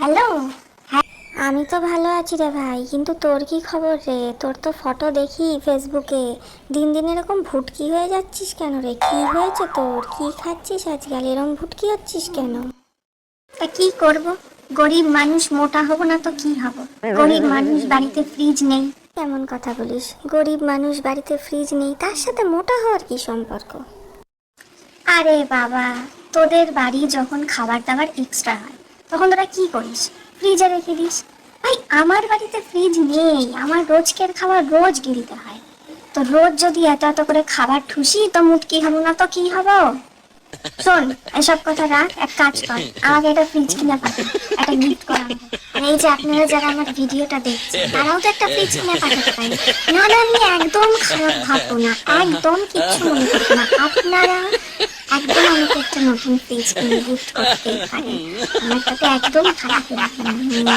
Hello. আমি তো ভালো আছি রে ভাই, কিন্তু তোর কি খবর রে? তোর তো ফটো দেখি ফেসবুকে, দিন দিন এরকম ভুটকি হয়ে যাচ্ছিস কেন রে? কি হয়েছে তোর? কি খাচ্ছিস আজকাল? এরকম ভুটকি হচ্ছিস কেন? তা কি করব, গরিব মানুষ, মোটা হব না তো কি হব? গরিব মানুষ, বাড়িতে ফ্রিজ নেই। কেমন কথা বলিস? গরিব মানুষ, বাড়িতে ফ্রিজ নেই, তার সাথে মোটা হওয়ার কি সম্পর্ক? আরে বাবা, তোদের বাড়ি যখন খাবার দাবার এক্সট্রা হয় তখন তোরা কি করিস? ফ্রিজে রেখে দিস। ভাই, আমার বাড়িতে ফ্রিজ নেই, আমার রোজকের খাবার রোজ গিলতে হয়। তো রোজ যদি এত এত করে খাবার ঠুসি তো মুটকি হব না তো কি হব? শোন, এসব কথা রাখ, এক কাজ কর, আমাকে একটা ফ্রিজ কিনে পাঠান, একটা গিফট করা হবে। আর এই যে আপনারা যারা আমার ভিডিওটা দেখছেন তারাও তো একটা ফ্রিজ কিনে পাঠাতে পারেন। না না, আমি একদম খারাপ ভাববো না, একদম কিচ্ছু মনে করবো না। আপনারা একদম আমাকে একটা নতুন ফ্রিজ কিনে গিফট করতেই পারেন, আমার তাতে একদম খারাপ লাগবে না।